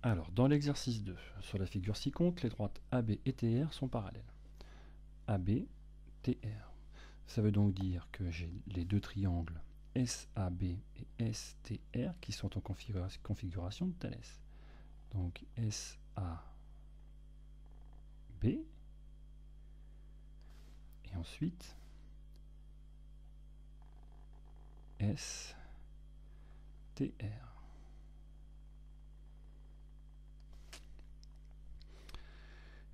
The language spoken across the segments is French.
Alors, dans l'exercice 2, sur la figure ci-contre, les droites AB et TR sont parallèles. AB, TR. Ça veut donc dire que j'ai les deux triangles SAB et STR qui sont en configuration de Thalès. Donc SAB et ensuite STR.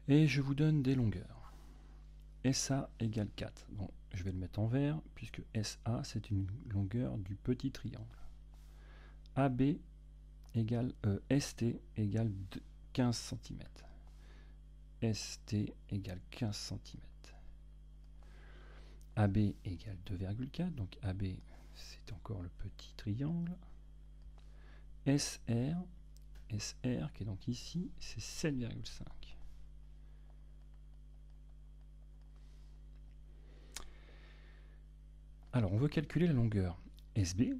Et je vous donne des longueurs. SA égale 4. Bon, je vais le mettre en vert, puisque SA, c'est une longueur du petit triangle. AB égale ST égale 15 cm. ST égale 15 cm. AB égale 2,4, donc AB, c'est encore le petit triangle. SR, SR, qui est donc ici, c'est 7,5. Alors, on veut calculer la longueur SB,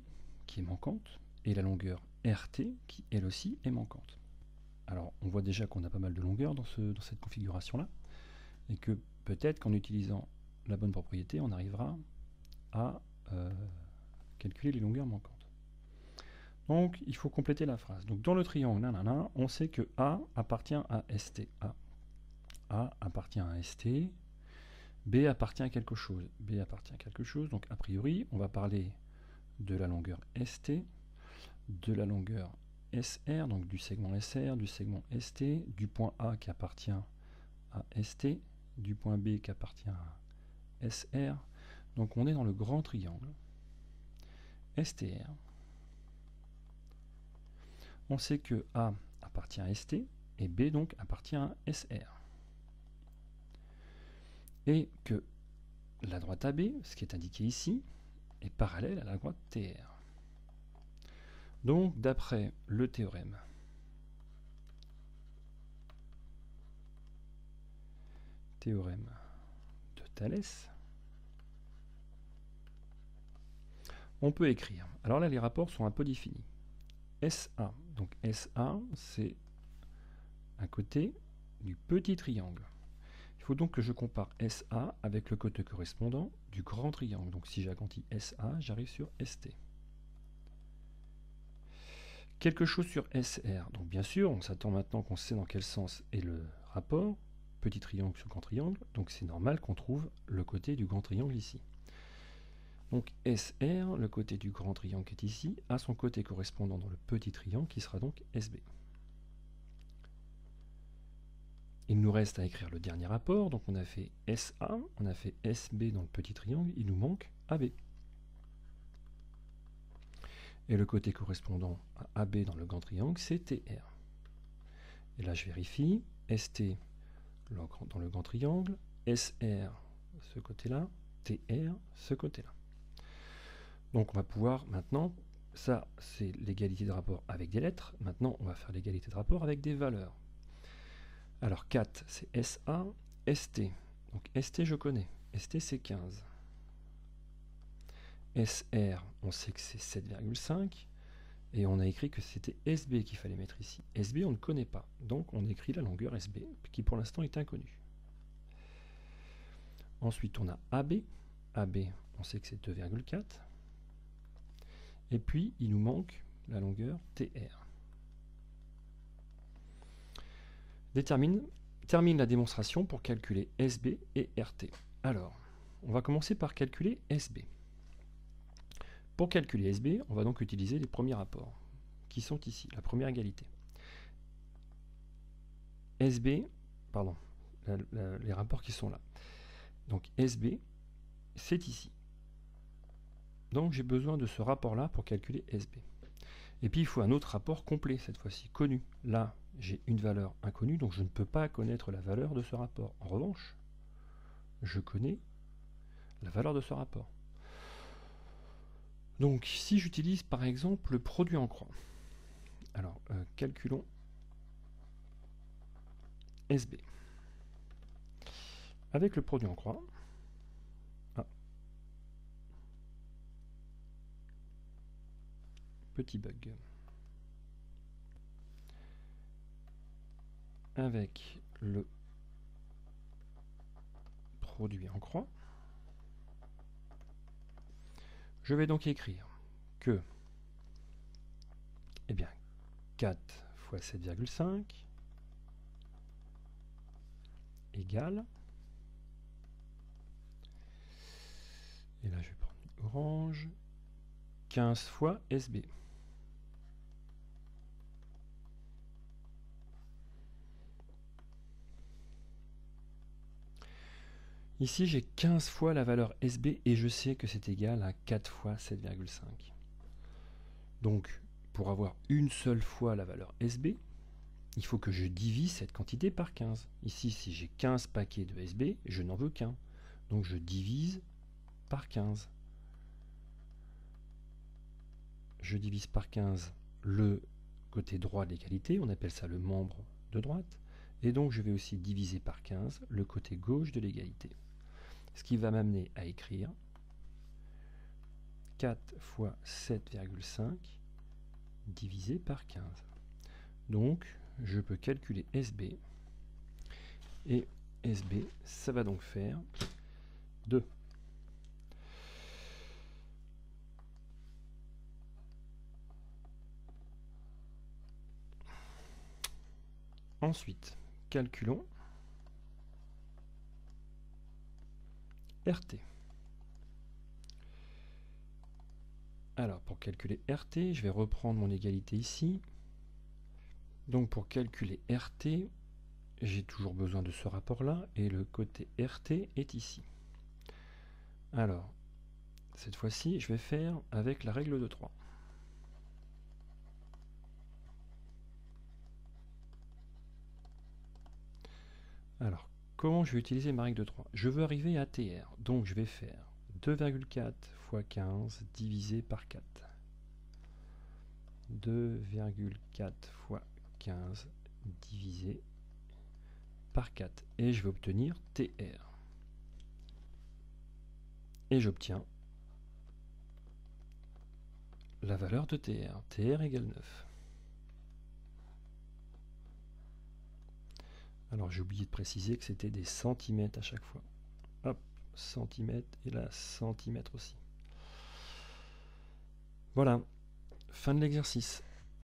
qui est manquante, et la longueur RT, qui elle aussi est manquante. Alors, on voit déjà qu'on a pas mal de longueurs dans cette configuration-là, et que peut-être qu'en utilisant la bonne propriété, on arrivera à calculer les longueurs manquantes. Donc, il faut compléter la phrase. Donc, dans le triangle, on sait que A appartient à ST. A appartient à ST. B appartient à quelque chose. B appartient à quelque chose. Donc, a priori, on va parler de la longueur ST, de la longueur SR, donc du segment SR, du segment ST, du point A qui appartient à ST, du point B qui appartient à SR. Donc, on est dans le grand triangle STR. On sait que A appartient à ST et B donc appartient à SR. Et que la droite AB, ce qui est indiqué ici, est parallèle à la droite TR. Donc, d'après le théorème de Thalès, on peut écrire. Alors là, les rapports sont un peu définis. SA, donc SA, c'est un côté du petit triangle. Il faut donc que je compare SA avec le côté correspondant du grand triangle. Donc si j'agrandis SA, j'arrive sur ST. Quelque chose sur SR. Donc bien sûr, on s'attend maintenant qu'on sait dans quel sens est le rapport, petit triangle sur grand triangle, donc c'est normal qu'on trouve le côté du grand triangle ici. Donc SR, le côté du grand triangle qui est ici, a son côté correspondant dans le petit triangle qui sera donc SB. Il nous reste à écrire le dernier rapport, donc on a fait SA, on a fait SB dans le petit triangle, il nous manque AB. Et le côté correspondant à AB dans le grand triangle, c'est TR. Et là je vérifie, ST dans le grand triangle, SR ce côté-là, TR ce côté-là. Donc on va pouvoir maintenant, ça c'est l'égalité de rapport avec des lettres, maintenant on va faire l'égalité de rapport avec des valeurs. Alors 4 c'est SA, ST, donc ST je connais, ST c'est 15. SR on sait que c'est 7,5 et on a écrit que c'était SB qu'il fallait mettre ici. SB on ne connaît pas, donc on écrit la longueur SB qui pour l'instant est inconnue. Ensuite on a AB, AB on sait que c'est 2,4. Et puis, il nous manque la longueur TR. Termine la démonstration pour calculer SB et RT. Alors, on va commencer par calculer SB. Pour calculer SB, on va donc utiliser les premiers rapports, qui sont ici, la première égalité. SB, pardon, les rapports qui sont là. Donc SB, c'est ici. Donc j'ai besoin de ce rapport-là pour calculer SB. Et puis il faut un autre rapport complet, cette fois-ci, connu. Là, j'ai une valeur inconnue, donc je ne peux pas connaître la valeur de ce rapport. En revanche, je connais la valeur de ce rapport. Donc si j'utilise par exemple le produit en croix, alors calculons SB. Avec le produit en croix, petit bug. avec le produit en croix. Je vais donc écrire que 4 fois 7,5 égale, et là je vais prendre orange, 15 fois SB. Ici j'ai 15 fois la valeur SB et je sais que c'est égal à 4 fois 7,5. Donc pour avoir une seule fois la valeur SB, il faut que je divise cette quantité par 15. Ici, si j'ai 15 paquets de SB, je n'en veux qu'un. Donc je divise par 15. Je divise par 15 le côté droit de l'égalité, on appelle ça le membre de droite. Et donc je vais aussi diviser par 15 le côté gauche de l'égalité. Ce qui va m'amener à écrire 4 fois 7,5 divisé par 15. Donc, je peux calculer SB. Et SB, ça va donc faire 2. Ensuite, calculons RT. Alors, pour calculer RT, je vais reprendre mon égalité ici. Donc, pour calculer RT, j'ai toujours besoin de ce rapport-là, et le côté RT est ici. Alors, cette fois-ci, je vais faire avec la règle de 3. Alors, comment je vais utiliser ma règle de 3? Je veux arriver à TR, donc je vais faire 2,4 fois 15 divisé par 4. 2,4 fois 15 divisé par 4. Et je vais obtenir TR. Et j'obtiens la valeur de TR. TR égale 9. Alors j'ai oublié de préciser que c'était des centimètres à chaque fois. Hop, centimètres et là centimètres aussi. Voilà, fin de l'exercice.